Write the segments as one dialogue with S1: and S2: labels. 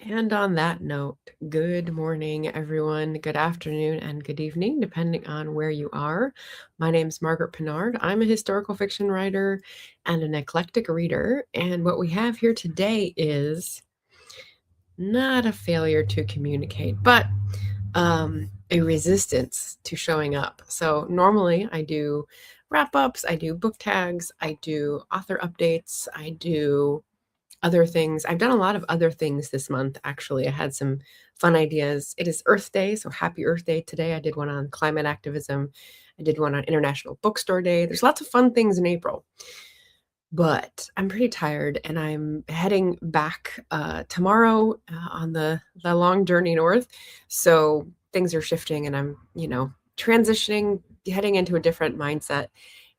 S1: And on that note, good morning, everyone. Good afternoon and good evening, depending on where you are. My name is Margaret Pinard. I'm a historical fiction writer and an eclectic reader. And what we have here today is not a failure to communicate, but a resistance to showing up. So normally I do wrap ups, I do book tags, I do author updates, I do other things. I've done a lot of other things this month, actually. I had some fun ideas. It is Earth Day, so happy Earth Day today. I did one on climate activism. I did one on International Bookstore Day. There's lots of fun things in April. But I'm pretty tired, and I'm heading back tomorrow on the long journey north. So things are shifting, and I'm, transitioning, heading into a different mindset.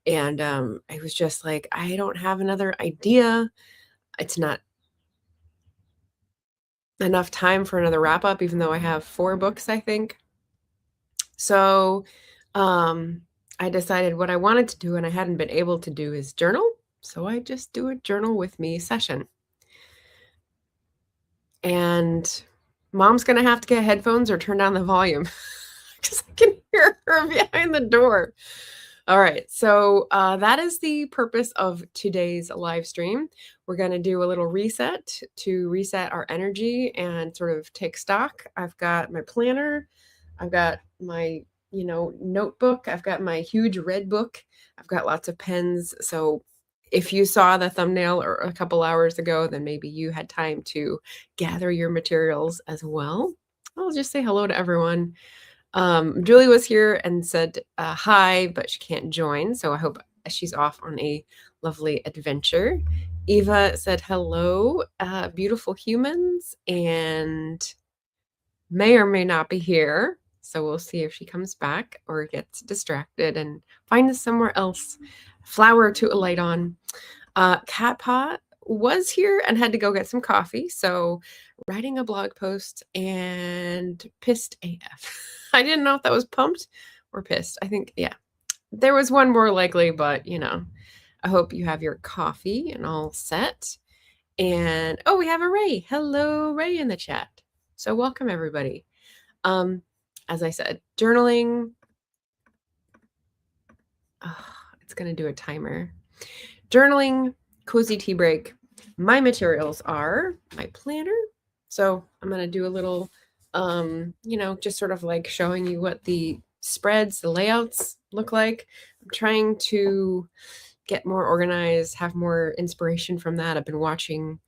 S1: And I was just like, I don't have another idea. It's not enough time for another wrap up, even though I have 4 books, I think. So, I decided what I wanted to do and I hadn't been able to do is journal. So I just do a journal with me session. And mom's gonna have to get headphones or turn down the volume because I can hear her behind the door. All right, so that is the purpose of today's live stream. We're going to do a little reset to reset our energy and sort of take stock. I've got my planner. I've got my, notebook. I've got my huge red book. I've got lots of pens. So if you saw the thumbnail or a couple hours ago, then maybe you had time to gather your materials as well. I'll just say hello to everyone. Julie was here and said hi, but she can't join. So I hope she's off on a lovely adventure. Eva said hello, beautiful humans, and may or may not be here. So we'll see if she comes back or gets distracted and finds somewhere else. Flower to alight on. Cat Pot was here and had to go get some coffee. So writing a blog post and pissed AF. I didn't know if that was pumped or pissed. I think, yeah, there was one more likely, but I hope you have your coffee and all set. And oh, we have a Ray. Hello, Ray in the chat. So welcome everybody. As I said, journaling. Oh, it's going to do a timer. Journaling, cozy tea break. My materials are my planner. So I'm going to do a little, just sort of like showing you what the spreads, the layouts look like. I'm trying to get more organized, have more inspiration from that. I've been watching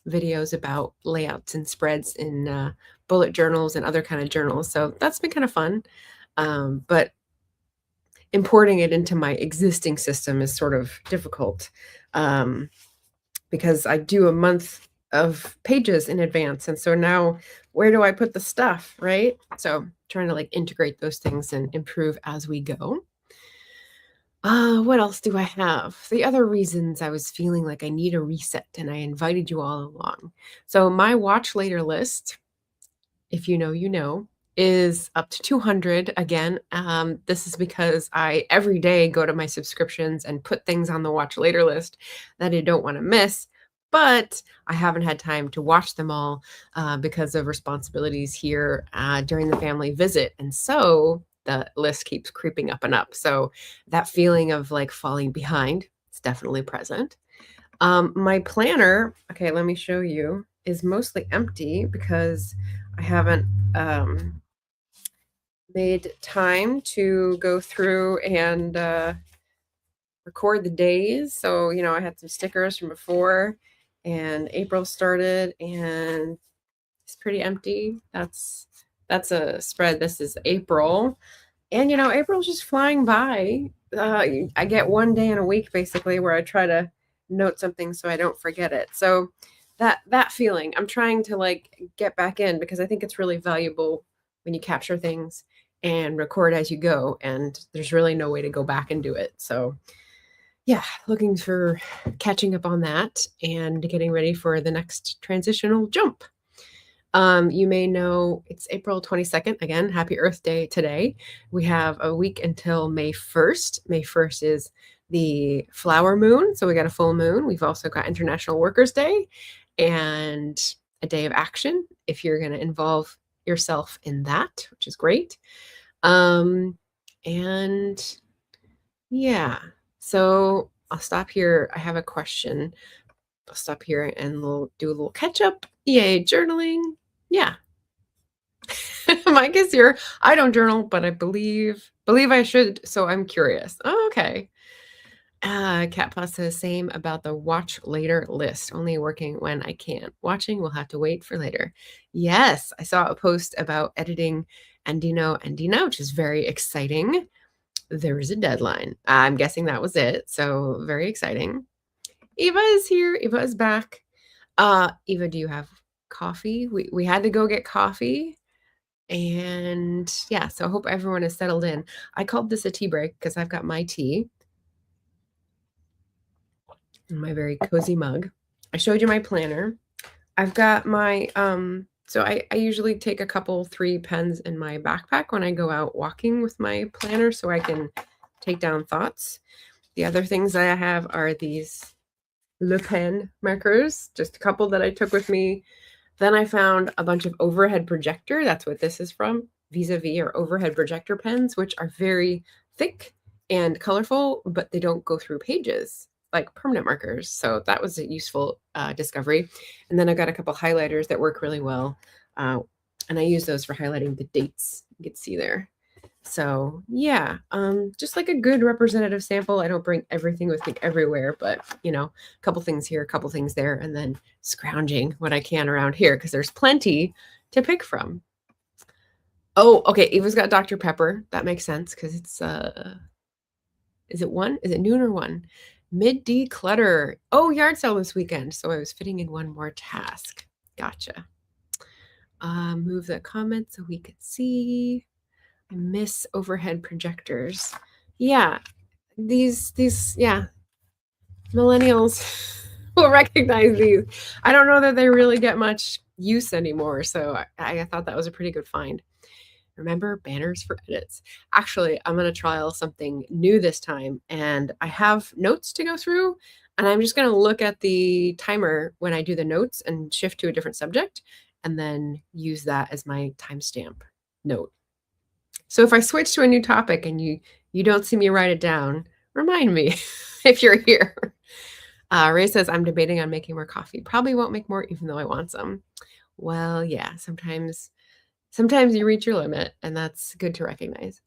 S1: videos about layouts and spreads in bullet journals and other kind of journals. So that's been kind of fun. But importing it into my existing system is sort of difficult because I do a month of pages in advance. And so now where do I put the stuff, right? So trying to integrate those things and improve as we go. What else do I have? The other reasons I was feeling like I need a reset, and I invited you all along. So my watch later list, if you know, is up to 200 again. This is because I every day go to my subscriptions and put things on the watch later list that I don't want to miss. But I haven't had time to watch them all because of responsibilities here during the family visit. And so the list keeps creeping up and up. So that feeling of falling behind is definitely present. My planner, okay, let me show you, is mostly empty because I haven't made time to go through and record the days. So, I had some stickers from before, and April started, and it's pretty empty. That's a spread. This is April. And, April's just flying by. I get one day in a week, basically, where I try to note something so I don't forget it. So that feeling, I'm trying to get back in because I think it's really valuable when you capture things and record as you go, and there's really no way to go back and do it. So yeah, looking for catching up on that and getting ready for the next transitional jump. You may know it's April 22nd. Again, happy Earth Day today. We have a week until May 1st. May 1st is the flower moon. So we got a full moon. We've also got International Workers' Day. And a day of action if you're going to involve yourself in that, which is great. And yeah, so I'll stop here. I have a question. I'll stop here and we'll do a little catch up. Yay, journaling. Yeah. Mike is here. I don't journal, but I believe I should. So I'm curious. Oh, okay. Cat Plus says same about the watch later list, only working when I can. Watching will have to wait for later. Yes, I saw a post about editing Andino, which is very exciting. There is a deadline. I'm guessing that was it. So very exciting. Eva is here. Eva is back. Eva, do you have coffee? We had to go get coffee. And yeah, so I hope everyone is settled in. I called this a tea break because I've got my tea in my very cozy mug. I showed you my planner. I've got my, so I usually take a couple, 3 pens in my backpack when I go out walking with my planner so I can take down thoughts. The other things that I have are these Le Pen markers, just a couple that I took with me. Then I found a bunch of overhead projector. That's what this is from. Vis-a-vis or overhead projector pens, which are very thick and colorful, but they don't go through pages like permanent markers. So that was a useful discovery. And then I've got a couple highlighters that work really well. And I use those for highlighting the dates. You can see there. So yeah, just like a good representative sample. I don't bring everything with me everywhere, but you know, a couple things here, a couple things there, and then scrounging what I can around here because there's plenty to pick from. Oh, okay. Eva's got Dr. Pepper. That makes sense because it's is it 1? Is it noon or 1? Mid declutter. Oh, yard sale this weekend. So I was fitting in one more task. Gotcha. Move the comment so we could see. I miss overhead projectors. Yeah, these yeah, millennials will recognize these. I don't know that they really get much use anymore, so I thought that was a pretty good find. Remember banners for edits. Actually, I'm going to trial something new this time, and I have notes to go through, and I'm just going to look at the timer when I do the notes and shift to a different subject, and then use that as my timestamp note. So if I switch to a new topic and you don't see me write it down, remind me if you're here. Ray says, I'm debating on making more coffee. Probably won't make more even though I want some. Well, yeah, sometimes you reach your limit, and that's good to recognize.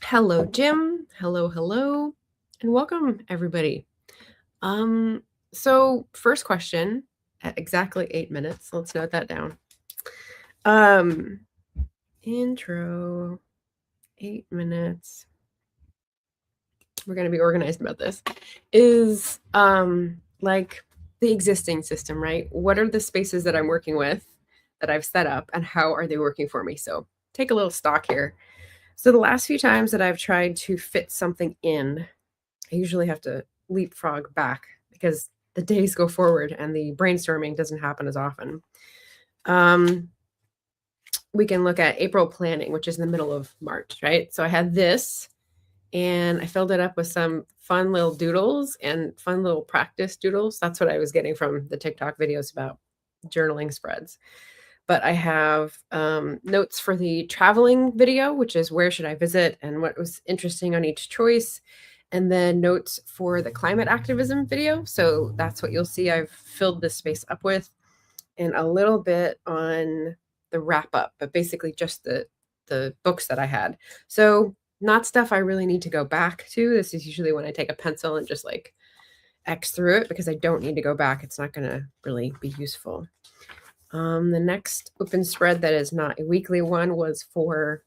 S1: Hello, Jim. Hello, and welcome, everybody. So first question at exactly 8 minutes. Let's note that down. Intro, 8 minutes. We're going to be organized about this. Is like the existing system, right? What are the spaces that I'm working with that I've set up, and how are they working for me? So take a little stock here. So the last few times that I've tried to fit something in, I usually have to leapfrog back because the days go forward and the brainstorming doesn't happen as often. We can look at April planning, which is in the middle of March, right? So I had this, and I filled it up with some fun little doodles and fun little practice doodles. That's what I was getting from the TikTok videos about journaling spreads. But I have notes for the traveling video, which is where should I visit and what was interesting on each choice. And then notes for the climate activism video. So that's what you'll see I've filled this space up with. And a little bit on the wrap up, but basically just the books that I had. So not stuff I really need to go back to. This is usually when I take a pencil and just like X through it because I don't need to go back. It's not going to really be useful. The next open spread that is not a weekly one was for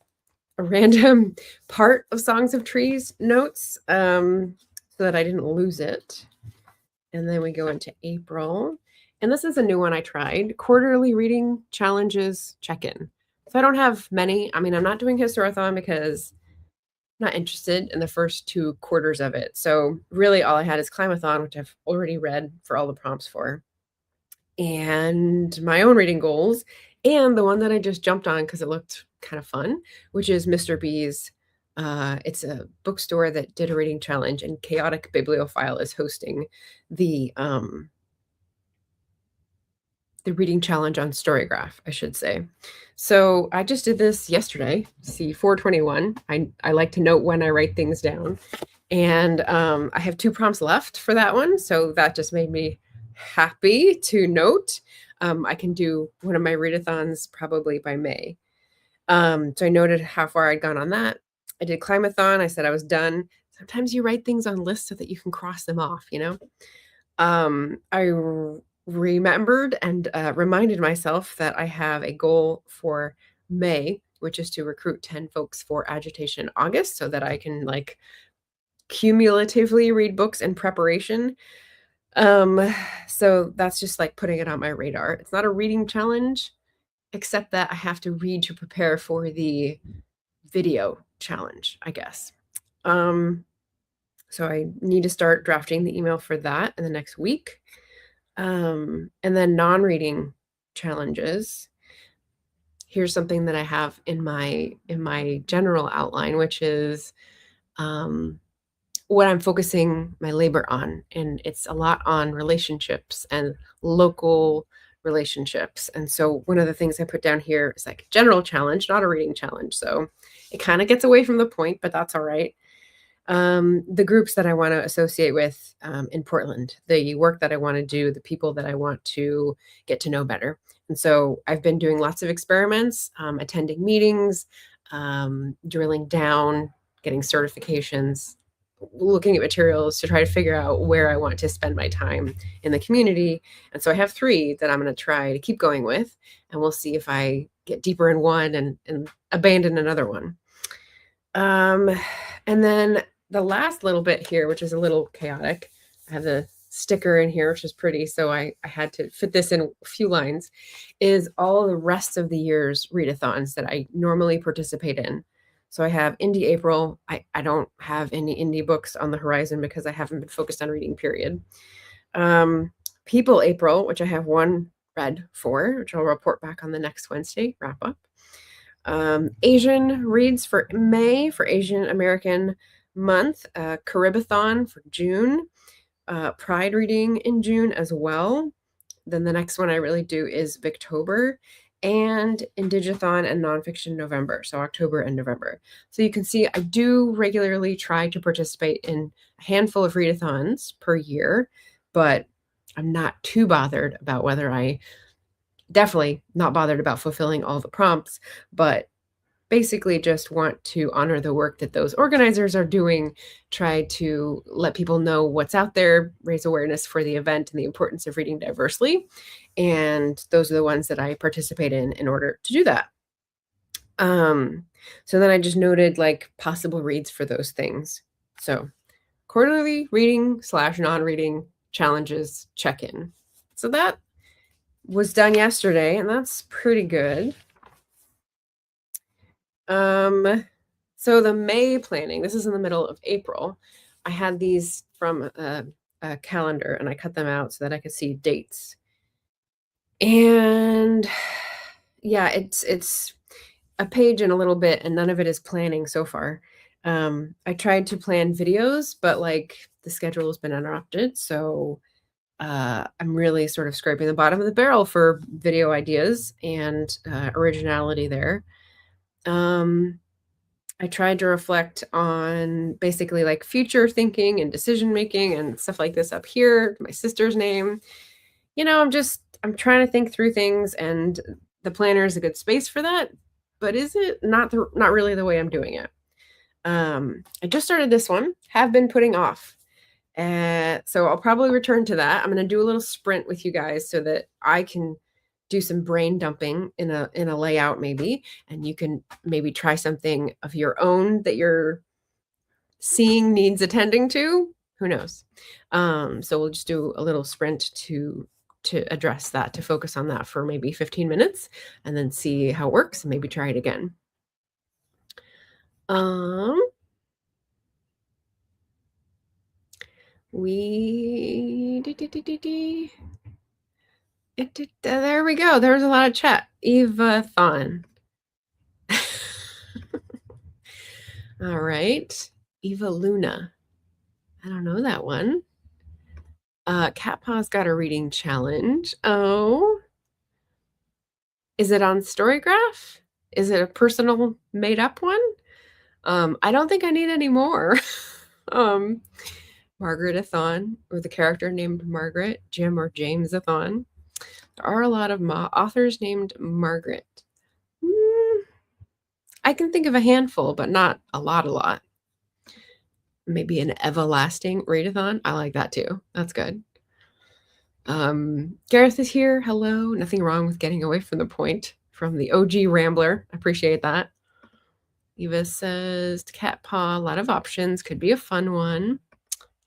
S1: a random part of Songs of Trees notes so that I didn't lose it. And then we go into April. And this is a new one I tried. Quarterly reading challenges check-in. So I don't have many. I mean, I'm not doing Historathon because I'm not interested in the first 2 quarters of it. So really all I had is Climathon, which I've already read for all the prompts for. And my own reading goals, and the one that I just jumped on because it looked kind of fun, which is Mr. B's. It's a bookstore that did a reading challenge, and Chaotic Bibliophile is hosting the the reading challenge on Storygraph, I should say. So I just did this yesterday, see 421. I like to note when I write things down. And I have 2 prompts left for that one. So that just made me happy to note. I can do one of my readathons probably by May. So I noted how far I'd gone on that. I did Climathon. I said I was done. Sometimes you write things on lists so that you can cross them off, you know? I remembered and reminded myself that I have a goal for May, which is to recruit 10 folks for Agitation August so that I can like cumulatively read books in preparation. So that's just like putting it on my radar. It's not a reading challenge, except that I have to read to prepare for the video challenge, I guess. So I need to start drafting the email for that in the next week. And then non-reading challenges. Here's something that I have in my general outline, which is what I'm focusing my labor on. And it's a lot on relationships and local relationships. And so one of the things I put down here is like a general challenge, not a reading challenge. So it kind of gets away from the point, but that's all right. The groups that I want to associate with in Portland, the work that I want to do, the people that I want to get to know better. And so I've been doing lots of experiments, attending meetings, drilling down, getting certifications, looking at materials to try to figure out where I want to spend my time in the community. And so I have 3 that I'm going to try to keep going with, and we'll see if I get deeper in one and abandon another one. And then the last little bit here, which is a little chaotic, I have the sticker in here, which is pretty, so I had to fit this in a few lines, is all the rest of the year's readathons that I normally participate in. So I have Indie April. I don't have any indie books on the horizon because I haven't been focused on reading, period. People April, which I have 1 read for, which I'll report back on the next Wednesday, wrap up. Asian reads for May, for Asian American month, Caribathon for June, Pride reading in June as well. Then the next one I really do is Victober, and Indigathon and Nonfiction November, so October and November. So you can see I do regularly try to participate in a handful of readathons per year, but I'm not too bothered about whether definitely not bothered about fulfilling all the prompts, but basically just want to honor the work that those organizers are doing, try to let people know what's out there, raise awareness for the event and the importance of reading diversely. And those are the ones that I participate in order to do that. So then I just noted like possible reads for those things. So quarterly reading / non-reading challenges check-in. So that was done yesterday, and that's pretty good. So the May planning, this is in the middle of April. I had these from a calendar, and I cut them out so that I could see dates. And yeah, it's a page and a little bit, and none of it is planning so far. I tried to plan videos, but like the schedule has been interrupted. So I'm really sort of scraping the bottom of the barrel for video ideas and originality there. I tried to reflect on basically like future thinking and decision making and stuff like this up here, my sister's name. You know, I'm trying to think through things, and the planner is a good space for that, but is it not really the way I'm doing it? I just started this one, have been putting off. So I'll probably return to that. I'm going to do a little sprint with you guys so that I can do some brain dumping in a layout maybe, and you can maybe try something of your own that you're seeing needs attending to. Who knows? So we'll just do a little sprint to address that, to focus on that for maybe 15 minutes and then see how it works and maybe try it again. There we go. There was a lot of chat. Eva-thon. All right. Eva Luna. I don't know that one. Cat Paw's got a reading challenge. Oh, Is it on Storygraph? Is it a personal made-up one? I don't think I need any more. Margaret-a-thon, with a character named Margaret, Jim or James-a-thon. There are a lot of authors named Margaret. I can think of a handful, but not a lot. Maybe an everlasting readathon. I like that too. That's good. Gareth is here. Hello. Nothing wrong with getting away from the point from the OG Rambler. Appreciate that. Eva says cat paw, a lot of options. Could be a fun one.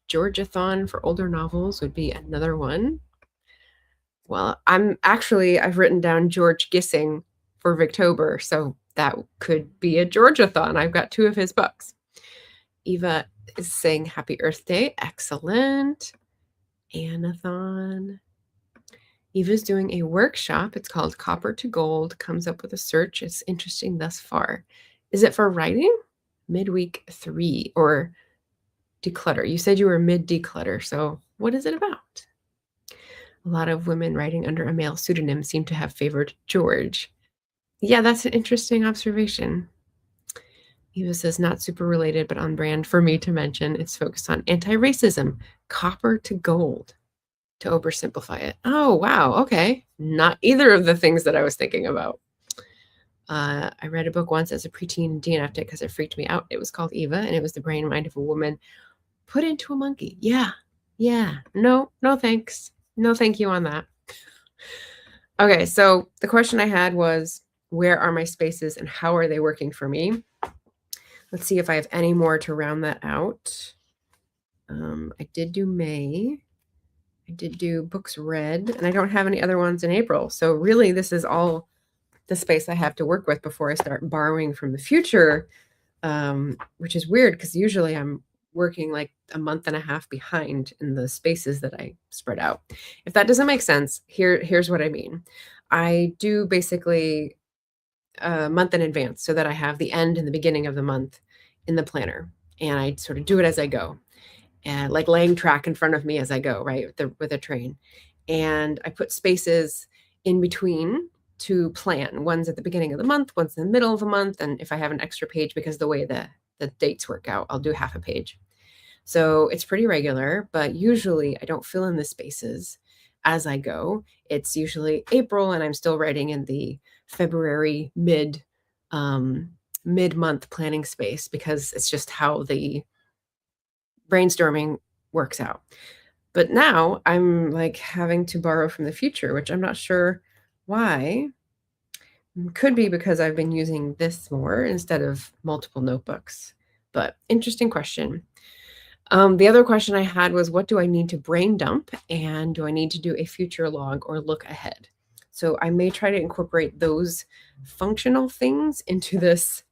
S1: Georgiathon for older novels would be another one. Well, I've written down George Gissing for Victober, so that could be a Georgiathon. I've got 2 of his books. Eva is saying Happy Earth Day. Excellent. Anathon. Eva's doing a workshop. It's called Copper to Gold. Comes up with a search. It's interesting thus far. Is it for writing? Midweek 3 or declutter. You said you were mid declutter. So what is it about? A lot of women writing under a male pseudonym seem to have favored George. Yeah, that's an interesting observation. Eva says not super related, but on brand for me to mention. It's focused on anti-racism, copper to gold, to oversimplify it. Oh, wow. Okay. Not either of the things that I was thinking about. I read a book once as a preteen and DNF'd it because it freaked me out. It was called Eva, and it was the brain mind of a woman put into a monkey. Yeah. No thanks. No thank you on that. Okay, so the question I had was, where are my spaces and how are they working for me? Let's see if I have any more to round that out. I did do May. I did do books read, and I don't have any other ones in April. So really, this is all the space I have to work with before I start borrowing from the future, which is weird because usually I'm working like a month and a half behind in the spaces that I spread out. If that doesn't make sense, here's what I mean. I do basically a month in advance so that I have the end and the beginning of the month in the planner, and I sort of do it as I go, and like laying track in front of me as I go, right, with a train. And I put spaces in between to plan. One's at the beginning of the month, one's in the middle of the month, and if I have an extra page because the way the dates work out, I'll do half a page. So it's pretty regular, but usually I don't fill in the spaces as I go. It's usually April and I'm still writing in the February mid-month planning space because it's just how the brainstorming works out. But now I'm like having to borrow from the future, which I'm not sure why. Could be because I've been using this more instead of multiple notebooks, but interesting question. The other question I had was, what do I need to brain dump? And do I need to do a future log or look ahead? So I may try to incorporate those functional things into this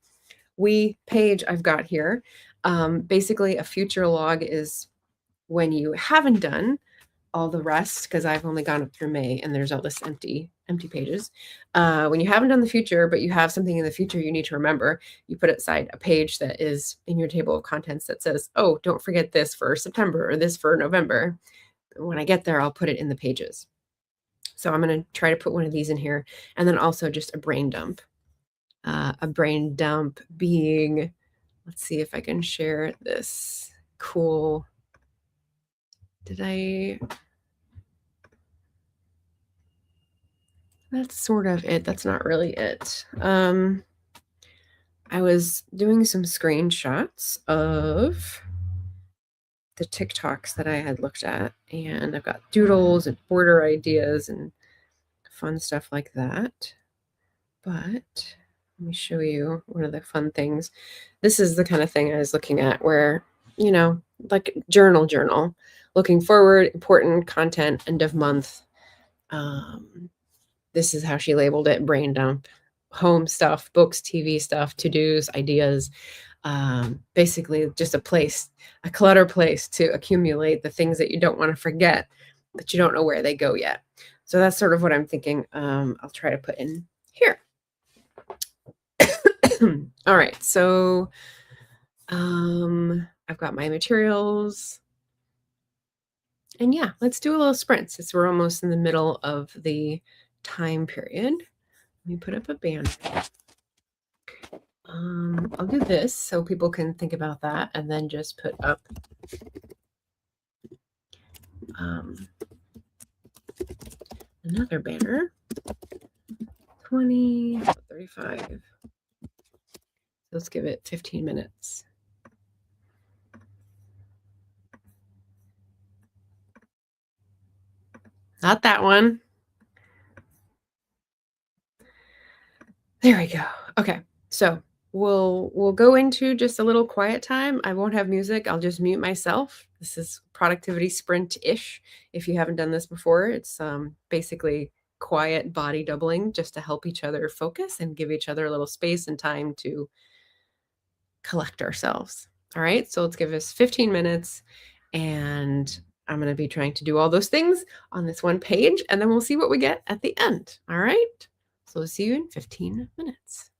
S1: wee page I've got here. Basically, a future log is when you haven't done all the rest, because I've only gone up through May and there's all this empty pages. When you haven't done the future, but you have something in the future you need to remember, you put aside a page that is in your table of contents that says, oh, don't forget this for September or this for November. When I get there, I'll put it in the pages. So I'm going to try to put one of these in here, and then also just a brain dump. A brain dump being, let's see if I can share this cool. That's sort of it. That's not really it. I was doing some screenshots of the TikToks that I had looked at, and I've got doodles and border ideas and fun stuff like that. But let me show you one of the fun things. This is the kind of thing I was looking at where, like journal, looking forward, important content, end of month. This is how she labeled it: brain dump, home stuff, books, TV stuff, to-dos, ideas. Basically just a clutter place to accumulate the things that you don't want to forget, but you don't know where they go yet. So that's sort of what I'm thinking. I'll try to put in here. All right, so I've got my materials. And let's do a little sprint since we're almost in the middle of the time period. me put up a banner. I'll do this so people can think about that, and then just put up another banner. 20, 35. Let's give it 15 minutes. Not that one. There we go. Okay, so we'll go into just a little quiet time. I won't have music. I'll just mute myself. This is productivity sprint-ish. If you haven't done this before, it's basically quiet body doubling just to help each other focus and give each other a little space and time to collect ourselves. All right, so let's give us 15 minutes, and I'm going to be trying to do all those things on this one page, and then we'll see what we get at the end. All right, so we'll see you in 15 minutes.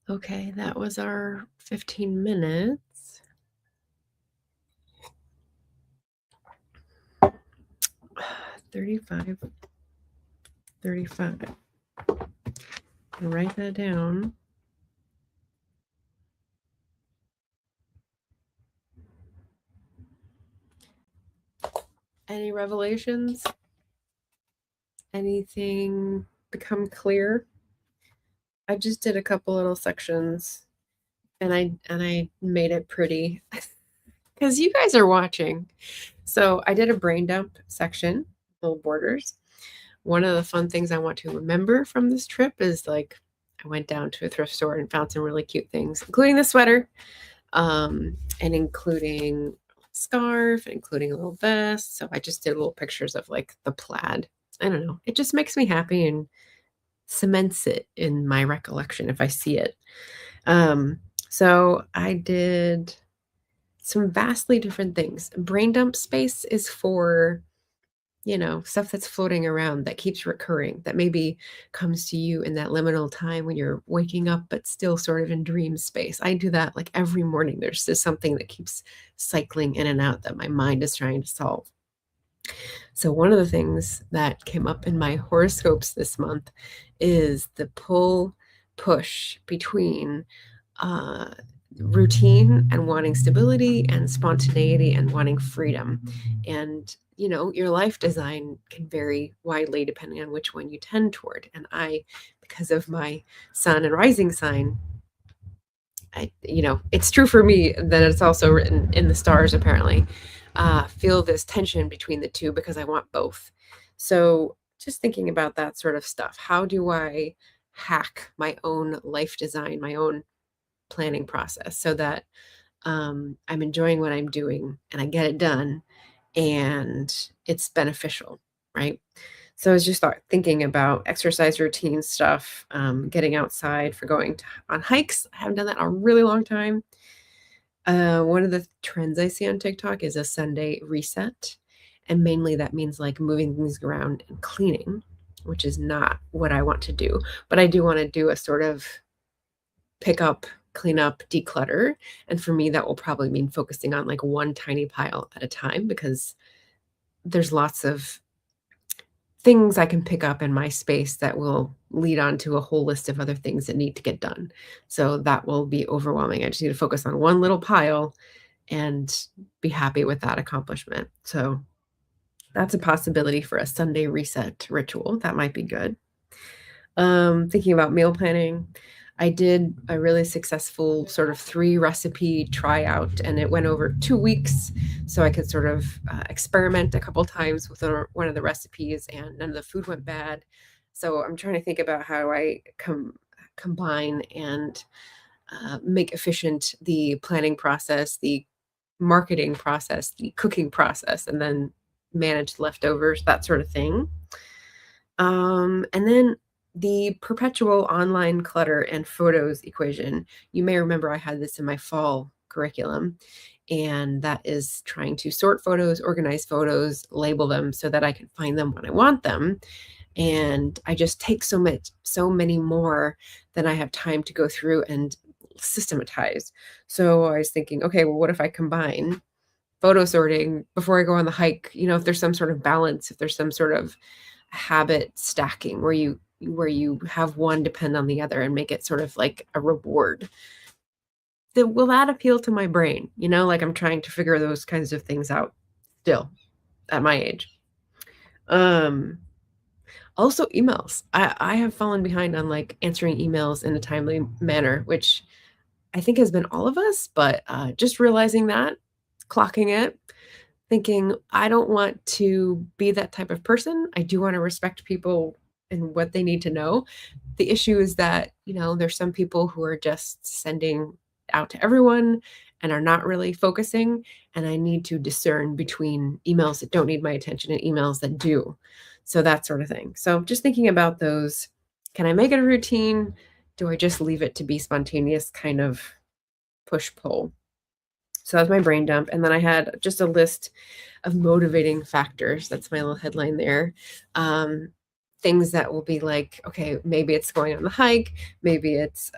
S1: Okay, that was our 15 minutes. 35. 35. I'll write that down. Any revelations? Anything become clear? I just did a couple little sections and I made it pretty because you guys are watching. So I did a brain dump section, little borders. One of the fun things I want to remember from this trip is like I went down to a thrift store and found some really cute things, including the sweater, and including a scarf, including a little vest. So I just did little pictures of like the plaid. I don't know. It just makes me happy and cements it in my recollection if I see it. So I did some vastly different things. Brain dump space is for, stuff that's floating around that keeps recurring, that maybe comes to you in that liminal time when you're waking up, but still sort of in dream space. I do that like every morning. There's just something that keeps cycling in and out that my mind is trying to solve. So one of the things that came up in my horoscopes this month is the pull push between routine and wanting stability and spontaneity and wanting freedom. And, your life design can vary widely depending on which one you tend toward. And I, because of my sun and rising sign, it's true for me that it's also written in the stars, apparently, feel this tension between the two because I want both. So just thinking about that sort of stuff. How do I hack my own life design, my own planning process so that I'm enjoying what I'm doing and I get it done and it's beneficial, right? So I was just thinking about exercise routine stuff, getting outside for going on hikes. I haven't done that in a really long time. One of the trends I see on TikTok is a Sunday reset. And mainly that means like moving things around and cleaning, which is not what I want to do. But I do want to do a sort of pick up, clean up, declutter. And for me, that will probably mean focusing on like one tiny pile at a time because there's lots of things I can pick up in my space that will lead on to a whole list of other things that need to get done. So that will be overwhelming. I just need to focus on one little pile and be happy with that accomplishment. So that's a possibility for a Sunday reset ritual. That might be good. Thinking about meal planning, I did a really successful sort of 3 recipe tryout, and it went over 2 weeks. So I could sort of experiment a couple times with one of the recipes, and none of the food went bad. So I'm trying to think about how I combine and make efficient the planning process, the marketing process, the cooking process, and then manage leftovers, that sort of thing. And then the perpetual online clutter and photos equation. You may remember I had this in my fall curriculum, and that is trying to sort photos, organize photos, label them so that I can find them when I want them. And I just take so many more than I have time to go through and systematize. So I was thinking, okay, well, what if I combine photo sorting before I go on the hike? If there's some sort of balance, if there's some sort of habit stacking where you have one depend on the other and make it sort of like a reward, will that appeal to my brain? Like I'm trying to figure those kinds of things out still at my age. Also emails. I have fallen behind on like answering emails in a timely manner, which I think has been all of us, but just realizing that, clocking it, thinking I don't want to be that type of person. I do want to respect people and what they need to know. The issue is that, there's some people who are just sending out to everyone and are not really focusing. And I need to discern between emails that don't need my attention and emails that do. So that sort of thing. So just thinking about those, can I make it a routine? Do I just leave it to be spontaneous kind of push pull? So that's my brain dump. And then I had just a list of motivating factors. That's my little headline there. Things that will be like, okay, maybe it's going on the hike. Maybe it's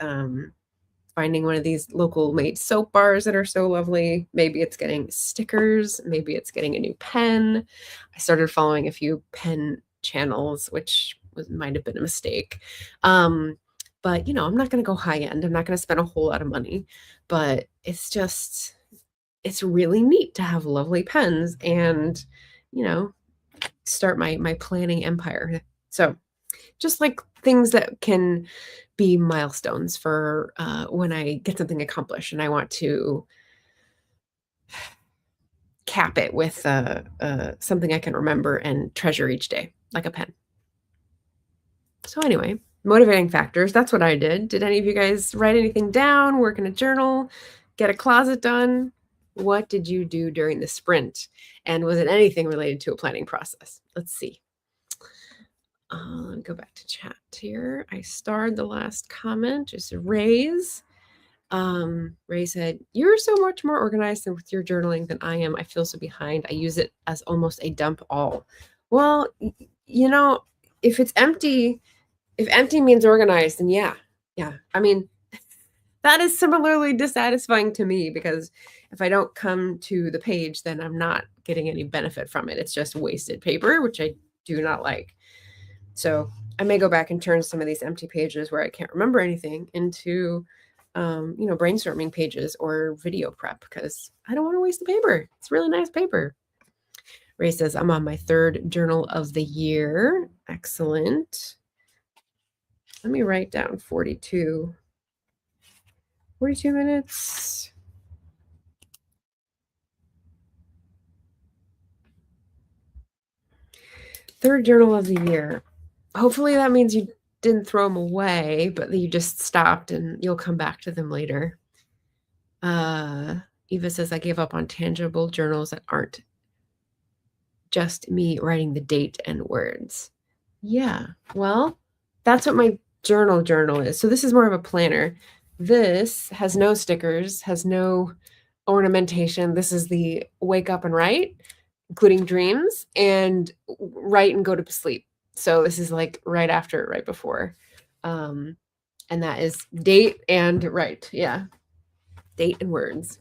S1: finding one of these local made soap bars that are so lovely. Maybe it's getting stickers. Maybe it's getting a new pen. I started following a few pen channels, which might have been a mistake. But, you know, I'm not going to go high end. I'm not going to spend a whole lot of money. But it's really neat to have lovely pens and, you know, start my planning empire. So just like things that can be milestones for when I get something accomplished and I want to cap it with something I can remember and treasure each day, like a pen. So anyway, motivating factors. That's what I did. Did any of you guys write anything down, work in a journal, get a closet done? What did you do during the sprint? And was it anything related to a planning process? Let's see. Let me go back to chat here. I starred the last comment, just Ray's. Ray said, "You're so much more organized than with your journaling than I am. I feel so behind. I use it as almost a dump all." Well, you know, if empty means organized, then yeah. I mean, that is similarly dissatisfying to me because if I don't come to the page, then I'm not getting any benefit from it. It's just wasted paper, which I do not like. So I may go back and turn some of these empty pages where I can't remember anything into, brainstorming pages or video prep because I don't want to waste the paper. It's really nice paper. Ray says, "I'm on my 3rd journal of the year." Excellent. Let me write down 42 minutes. Third journal of the year. Hopefully that means you didn't throw them away, but you just stopped and you'll come back to them later. Eva says, "I gave up on tangible journals that aren't just me writing the date and words." Yeah, well, that's what my journal is. So this is more of a planner. This has no stickers, has no ornamentation. This is the wake up and write, including dreams, and write and go to sleep. So this is like right after, right before. And that is date and write. Yeah. Date and words.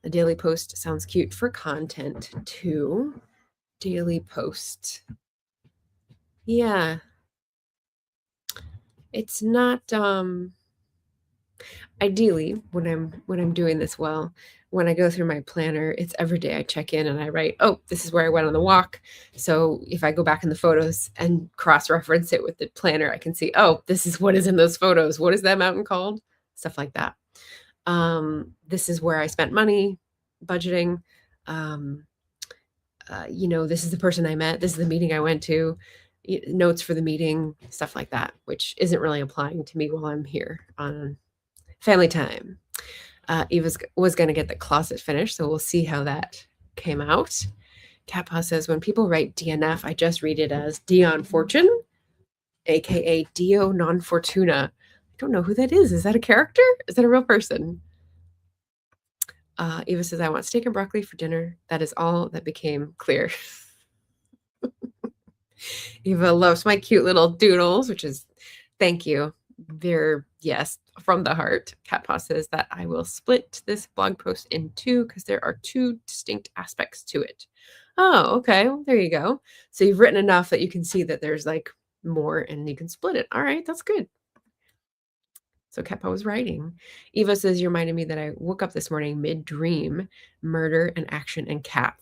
S1: A daily post sounds cute for content too. Daily post. Yeah. It's not ideally when I'm doing this well, when I go through my planner, it's every day I check in and I write, "Oh, this is where I went on the walk." So if I go back in the photos and cross-reference it with the planner, I can see, "Oh, this is what is in those photos. What is that mountain called?" Stuff like that. This is where I spent money, budgeting. This is the person I met. This is the meeting I went to. Notes for the meeting, stuff like that, which isn't really applying to me while I'm here on family time. Eva was going to get the closet finished, so we'll see how that came out. Catpaw says, "When people write DNF, I just read it as Dion Fortune, aka Dio Non Fortuna." I don't know who that is. Is that a character? Is that a real person? Eva says, "I want steak and broccoli for dinner. That is all that became clear." Eva loves my cute little doodles, which is, thank you. They're, yes, from the heart. Catpaw says that I will split this blog post in 2 because there are 2 distinct aspects to it. Oh, okay. Well, there you go. So you've written enough that you can see that there's like more and you can split it. All right, that's good. So Catpaw was writing. Eva says, "You reminded me that I woke up this morning mid-dream, murder and action and cat."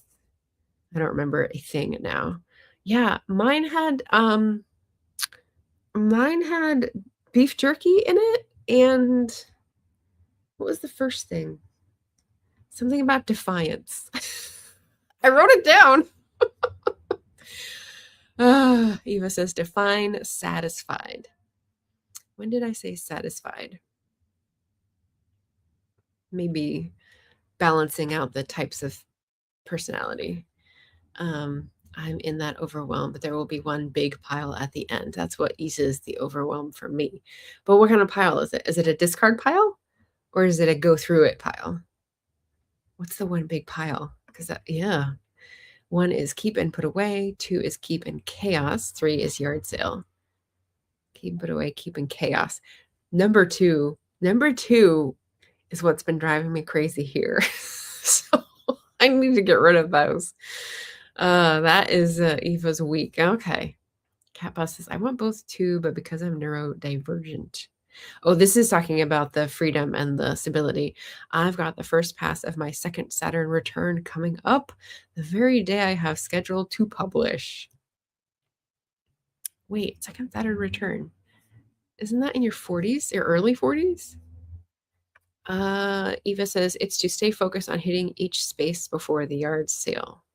S1: I don't remember a thing now. Yeah, mine had beef jerky in it, and what was the first thing? Something about defiance. I wrote it down. Eva says, "Define satisfied." When did I say satisfied? Maybe balancing out the types of personality. I'm in that overwhelm, but there will be one big pile at the end. That's what eases the overwhelm for me. But what kind of pile is it? Is it a discard pile or is it a go through it pile? What's the one big pile? Because yeah. 1 is keep and put away. 2 is keep and chaos. 3 is yard sale. Keep and put away, keep and chaos. Number 2 Number 2 is what's been driving me crazy here. So I need to get rid of those. That is Eva's week. Okay. Cat Bus says, I want both too, but because I'm neurodivergent. Oh, this is talking about the freedom and the stability. I've got the first pass of my second Saturn return coming up the very day I have scheduled to publish. Wait, second Saturn return. Isn't that in your 40s, your early 40s? Eva says, it's to stay focused on hitting each space before the yard sale,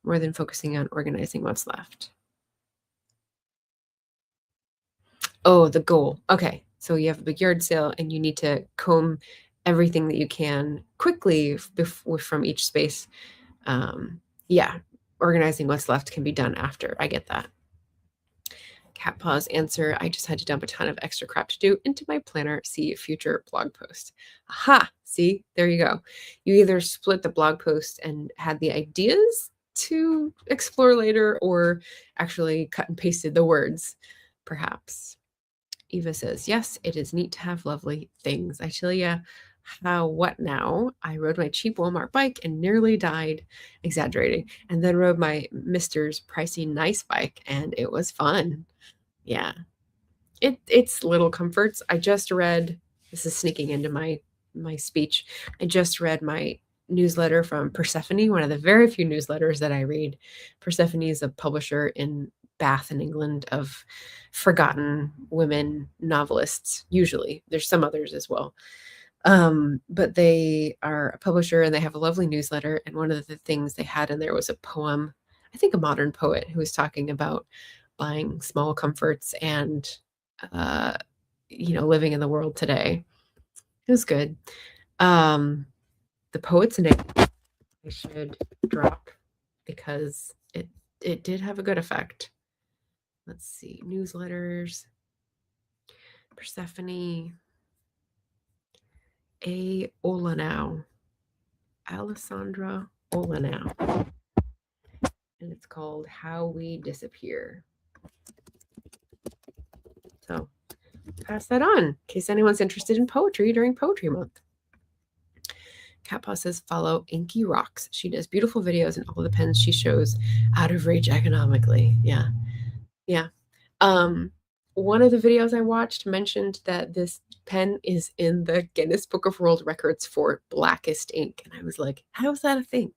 S1: more than focusing on organizing what's left. Oh, the goal. Okay. So you have a big yard sale and you need to comb everything that you can quickly from each space. Yeah, organizing what's left can be done after. I get that. Cat Paws answer, I just had to dump a ton of extra crap to do into my planner. See future blog post. Aha, see, there you go. You either split the blog post and had the ideas to explore later or actually cut and pasted the words, perhaps. Eva says, yes, it is neat to have lovely things. I tell you, what now? I rode my cheap Walmart bike and nearly died, exaggerating, and then rode my Mister's pricey nice bike, and it was fun. Yeah. It's little comforts. I just read, this is sneaking into my speech. I just read my newsletter from Persephone, one of the very few newsletters that I read. Persephone is a publisher in Bath in England of forgotten women novelists. Usually there's some others as well. But they are a publisher and they have a lovely newsletter. And one of the things they had in there was a poem, I think a modern poet who was talking about buying small comforts and, living in the world today. It was good. The poet's name I should drop because it did have a good effect. Let's see, newsletters, Persephone, ORLA now, Alessandra Olanow, and it's called How We Disappear. So pass that on in case anyone's interested in poetry during Poetry Month. Cat Paw says, follow Inky Rocks. She does beautiful videos and all the pens she shows out of reach economically. Yeah. Yeah. One of the videos I watched mentioned that this pen is in the Guinness Book of World Records for blackest ink. And I was like, how is that a thing?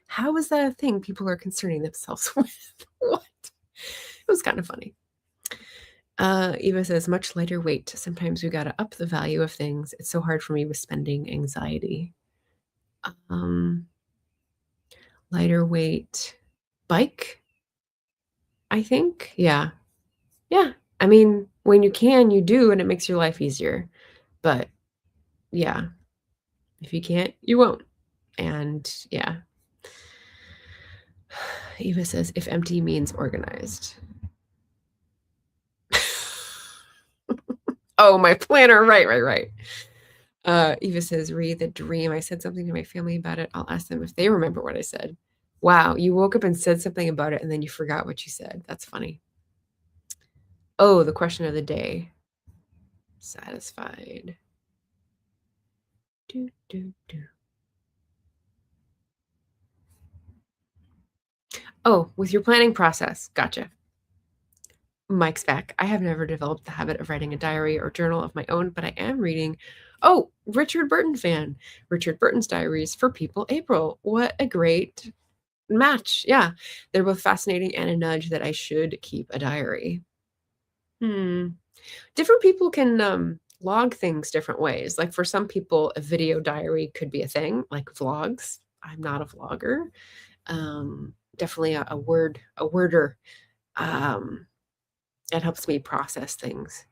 S1: How is that a thing people are concerning themselves with? What? It was kind of funny. Eva says, much lighter weight. Sometimes we got to up the value of things. It's so hard for me with spending anxiety. Lighter weight bike, I think. Yeah. Yeah. I mean, when you can, you do, and it makes your life easier. But yeah, if you can't, you won't. And yeah. Eva says, if empty means organized. Oh, my planner. Right. Eva says, read the dream. I said something to my family about it. I'll ask them if they remember what I said. Wow, you woke up and said something about it and then you forgot what you said. That's funny. Oh, the question of the day. Satisfied. Do. Oh, with your planning process. Gotcha. Mike's back. I have never developed the habit of writing a diary or journal of my own, but I am reading. Oh, Richard Burton fan. Richard Burton's Diaries for People, April. What a great match. Yeah, they're both fascinating and a nudge that I should keep a diary. Different people can log things different ways. Like for some people, a video diary could be a thing, like vlogs. I'm not a vlogger. Definitely a worder. It helps me process things.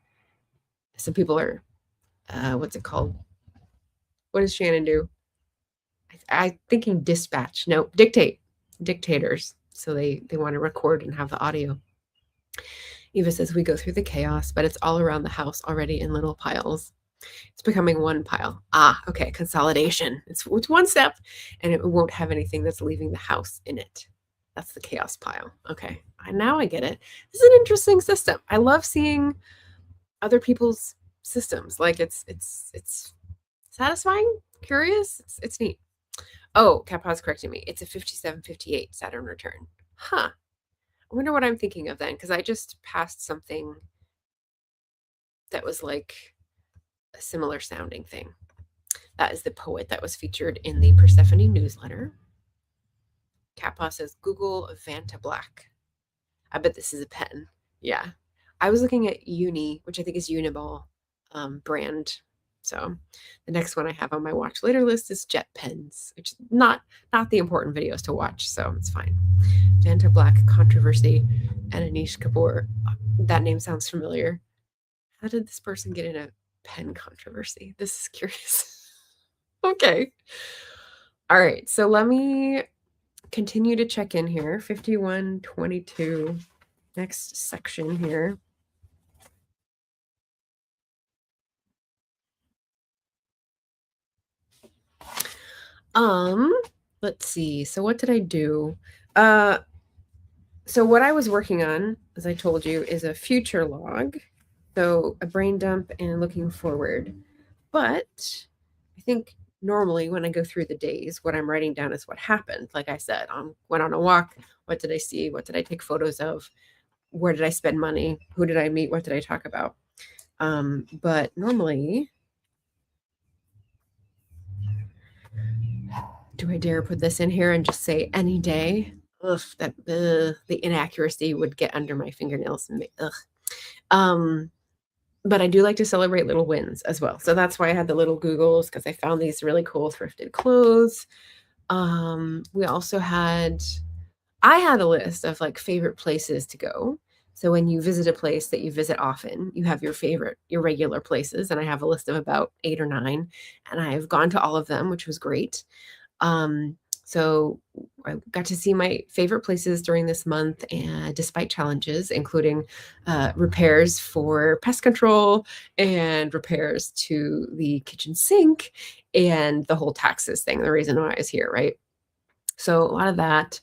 S1: Some people are, what's it called? What does Shannon do? I'm thinking dispatch. No, dictators. So they want to record and have the audio. Eva says, we go through the chaos, but it's all around the house already in little piles. It's becoming one pile. Okay, consolidation. It's one step, and it won't have anything that's leaving the house in it. That's the chaos pile. Okay, now I get it. This is an interesting system. I love seeing other people's systems. Like it's satisfying, curious. It's neat. Oh, Capod's correcting me. It's a 5758 Saturn return. Huh. I wonder what I'm thinking of then, because I just passed something that was like a similar sounding thing. That is the poet that was featured in the Persephone newsletter. Kappa says, Google Vanta Black. I bet this is a pen. Yeah. I was looking at Uni, which I think is Uniball brand. So the next one I have on my watch later list is Jet Pens, which is not the important videos to watch, so it's fine. Vanta Black Controversy and Anish Kapoor. That name sounds familiar. How did this person get in a pen controversy? This is curious. Okay. All right. So let me continue to check in here. 5122. Next section here. Let's see. So what did I do? So what I was working on, as I told you, is a future log. So a brain dump and looking forward. But I think normally when I go through the days, what I'm writing down is what happened. Like I said, I went on a walk. What did I see? What did I take photos of? Where did I spend money? Who did I meet? What did I talk about? But normally, do I dare put this in here and just say any day? Ugh, the inaccuracy would get under my fingernails. Ugh. But I do like to celebrate little wins as well. So that's why I had the little Googles, because I found these really cool thrifted clothes. We also I had a list of like favorite places to go. So when you visit a place that you visit often, you have your regular places. And I have a list of about 8 or 9, and I've gone to all of them, which was great. So I got to see my favorite places during this month, and despite challenges, including repairs for pest control and repairs to the kitchen sink and the whole taxes thing, the reason why I was here, right? So a lot of that,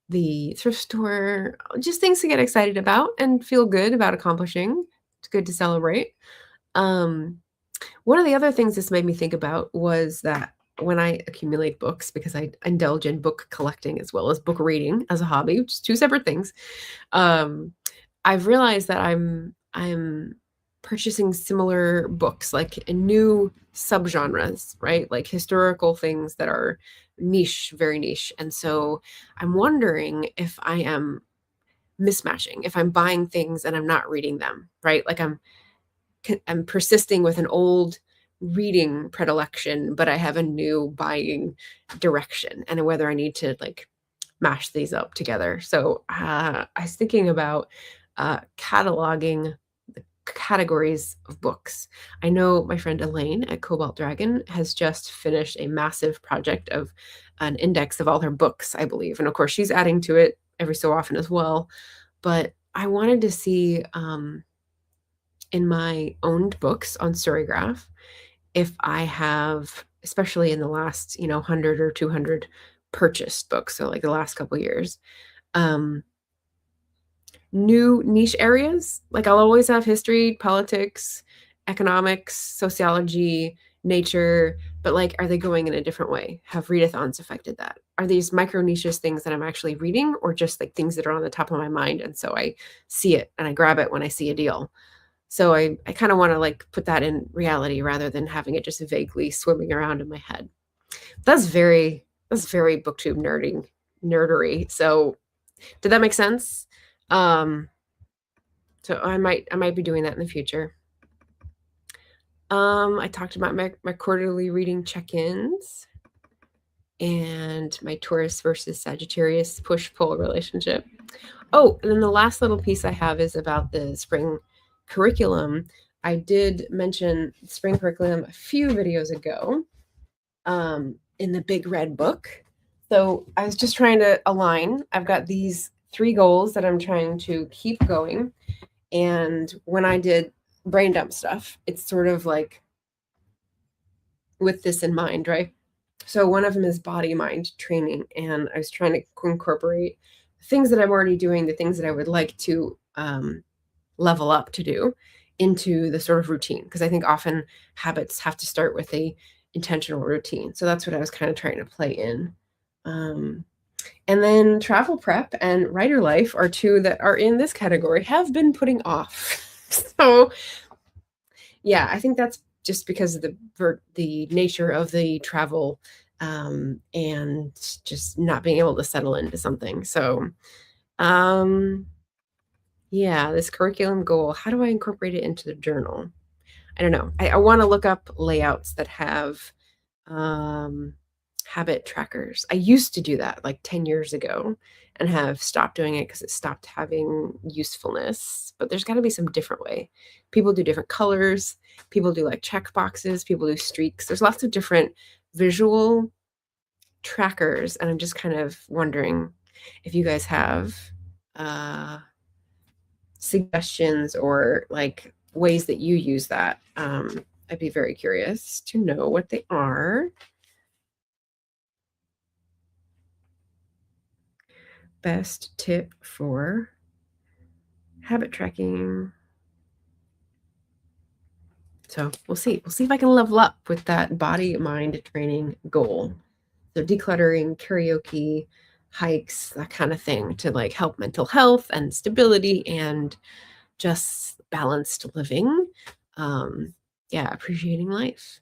S1: the thrift store, just things to get excited about and feel good about accomplishing. It's good to celebrate. One of the other things this made me think about was that when I accumulate books, because I indulge in book collecting as well as book reading as a hobby, which is 2 separate things, I've realized that I'm purchasing similar books, like in new subgenres, right? Like historical things that are niche, very niche. And so I'm wondering if I am mismatching, if I'm buying things and I'm not reading them, right? Like I'm persisting with an old reading predilection, but I have a new buying direction, and whether I need to like mash these up together. So I was thinking about cataloging the categories of books. I know my friend Elaine at Cobalt Dragon has just finished a massive project of an index of all her books, I believe. And of course, she's adding to it every so often as well. But I wanted to see in my owned books on Storygraph, if I have, especially in the last, 100 or 200 purchased books, so like the last couple of years, new niche areas. Like I'll always have history, politics, economics, sociology, nature, but like, are they going in a different way? Have readathons affected that? Are these micro niches things that I'm actually reading, or just like things that are on the top of my mind? And so I see it and I grab it when I see a deal. So I kind of want to like put that in reality rather than having it just vaguely swimming around in my head. That's very Booktube nerdery. So did that make sense? So I might be doing that in the future. I talked about my quarterly reading check-ins and my Taurus versus Sagittarius push-pull relationship. Oh, and then the last little piece I have is about the spring curriculum. I did mention spring curriculum a few videos ago in the big red book. So I was just trying to align. I've got these 3 goals that I'm trying to keep going. And when I did brain dump stuff, it's sort of like with this in mind, right? So one of them is body mind training. And I was trying to incorporate things that I'm already doing, the things that I would like to level up to do. into the sort of routine, because I think often habits have to start with a intentional routine. So that's what I was kind of trying to play in. And then travel prep and writer life are two that are in this category, have been putting off. So yeah, I think that's just because of the nature of the travel, and just not being able to settle into something. So yeah, this curriculum goal, how do I incorporate it into the journal? I don't know. I want to look up layouts that have habit trackers. I used to do that like 10 years ago and have stopped doing it because it stopped having usefulness. But there's got to be some different way. People do different colors. People do like check boxes. People do streaks. There's lots of different visual trackers. And I'm just kind of wondering if you guys have suggestions or like ways that you use that. I'd be very curious to know what they are. Best tip for habit tracking. So we'll see. We'll see if I can level up with that body-mind training goal. So decluttering, karaoke, hikes, that kind of thing to like help mental health and stability and just balanced living. Yeah, appreciating life.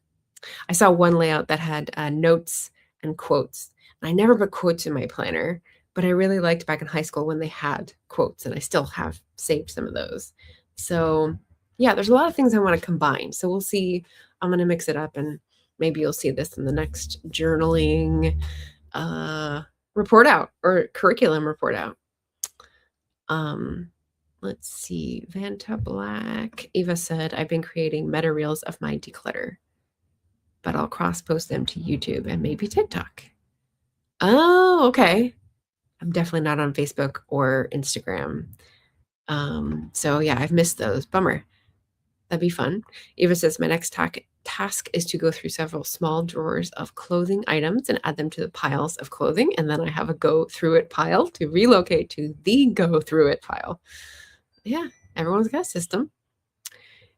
S1: I saw one layout that had notes and quotes. And I never put quotes in my planner, but I really liked back in high school when they had quotes, and I still have saved some of those. So yeah, there's a lot of things I want to combine. So we'll see. I'm going to mix it up, and maybe you'll see this in the next journaling report out or curriculum report out. Let's see. Vanta Black. Eva said, I've been creating meta reels of my declutter, but I'll cross post them to YouTube and maybe TikTok. Oh, okay. I'm definitely not on Facebook or Instagram. So yeah, I've missed those. Bummer. That'd be fun. Eva says, my next task is to go through several small drawers of clothing items and add them to the piles of clothing. And then I have a go through it pile to relocate to the go through it pile. Yeah, everyone's got a system.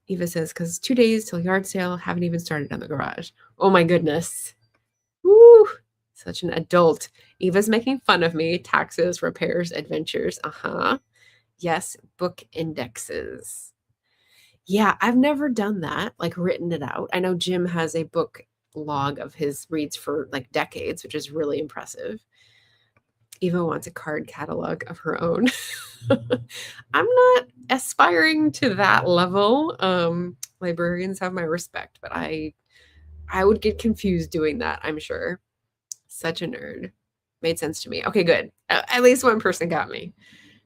S1: Eva says, because 2 days till yard sale, haven't even started on the garage. Oh my goodness. Woo, such an adult. Eva's making fun of me. Taxes, repairs, adventures. Yes, book indexes. Yeah, I've never done that, like written it out. I know Jim has a book log of his reads for like decades, which is really impressive. Eva wants a card catalog of her own. I'm not aspiring to that level. Librarians have my respect, but I would get confused doing that, I'm sure. Such a nerd. Made sense to me. Okay, good. At least one person got me.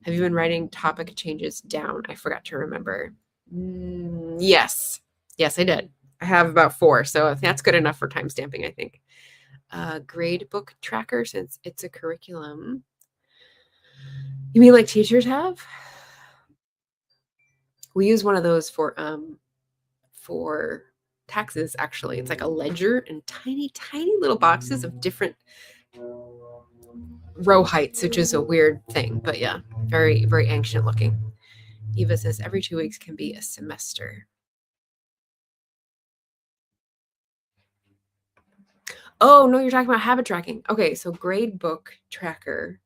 S1: Have you been writing topic changes down? I forgot to remember. Yes. Yes, I did. I have about 4, so that's good enough for timestamping, I think. Grade book tracker, since it's a curriculum. You mean like teachers have? We use one of those for taxes, actually. It's like a ledger and tiny, tiny little boxes of different row heights, which is a weird thing, but yeah, very, very ancient looking. Eva says every 2 weeks can be a semester. Oh, no, you're talking about habit tracking. Okay, so grade book tracker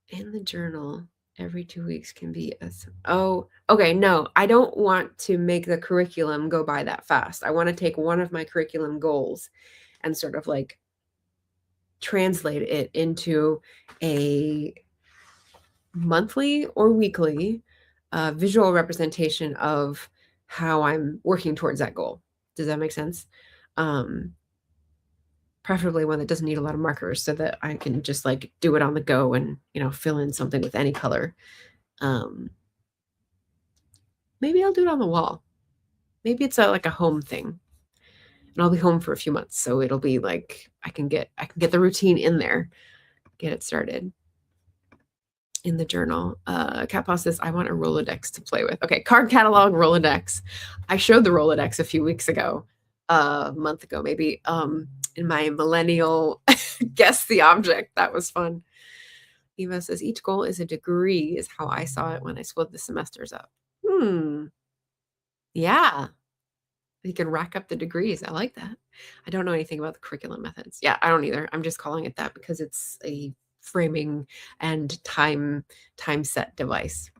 S1: in the journal every 2 weeks can be a... Oh, okay, no, I don't want to make the curriculum go by that fast. I want to take one of my curriculum goals and sort of like translate it into a monthly or weekly visual representation of how I'm working towards that goal. Does that make sense? Preferably one that doesn't need a lot of markers so that I can just like do it on the go and, fill in something with any color. Maybe I'll do it on the wall. Maybe it's like a home thing. And I'll be home for a few months. So it'll be like, I can get the routine in there, get it started in the journal. Cat Paw says, I want a Rolodex to play with. Okay. Card catalog Rolodex. I showed the Rolodex a few weeks ago, a month ago, maybe, in my millennial guess the object. That was fun. Eva says, each goal is a degree is how I saw it when I split the semesters up. Yeah. You can rack up the degrees. I like that. I don't know anything about the curriculum methods. Yeah, I don't either. I'm just calling it that because it's a framing and time set device.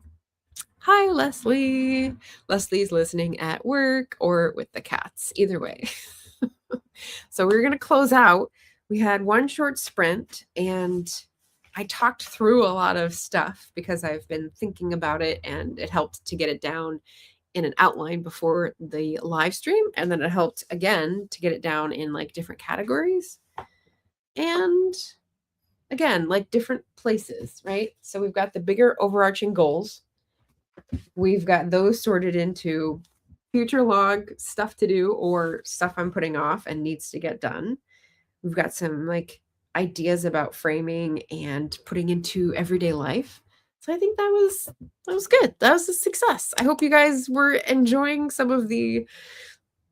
S1: Hi, Leslie. Leslie's listening at work or with the cats. Either way. So we're going to close out. We had one short sprint and I talked through a lot of stuff because I've been thinking about it and it helped to get it down in an outline before the live stream. And then it helped again to get it down in like different categories. And again, like different places, right? So we've got the bigger overarching goals. We've got those sorted into future log, stuff to do, or stuff I'm putting off and needs to get done. We've got some like ideas about framing and putting into everyday life. So I think that was good. That was a success. I hope you guys were enjoying some of the,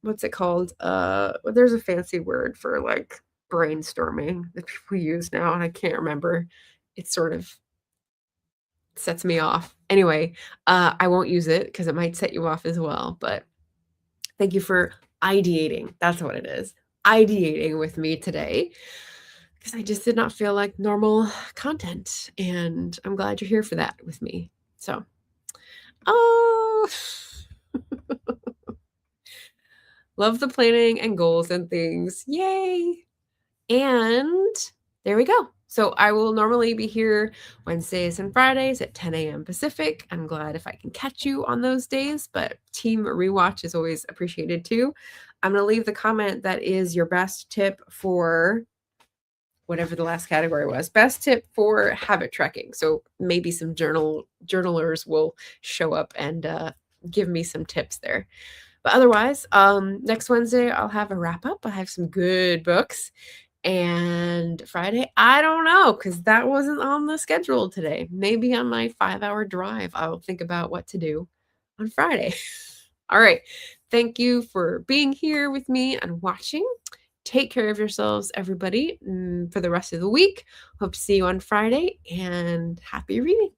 S1: what's it called? There's a fancy word for like brainstorming that people use now, and I can't remember. It sort of sets me off. Anyway, I won't use it because it might set you off as well. But thank you for ideating. That's what it is. Ideating with me today because I just did not feel like normal content. And I'm glad you're here for that with me. So, oh, love the planning and goals and things. Yay. And there we go. So I will normally be here Wednesdays and Fridays at 10 a.m. Pacific. I'm glad if I can catch you on those days, but team rewatch is always appreciated too. I'm going to leave the comment that is your best tip for whatever the last category was. Best tip for habit tracking. So maybe some journalers will show up and give me some tips there. But otherwise, next Wednesday, I'll have a wrap up. I have some good books. And Friday, I don't know, because that wasn't on the schedule today. Maybe on my 5-hour drive, I'll think about what to do on Friday. All right. Thank you for being here with me and watching. Take care of yourselves, everybody, for the rest of the week. Hope to see you on Friday, and happy reading.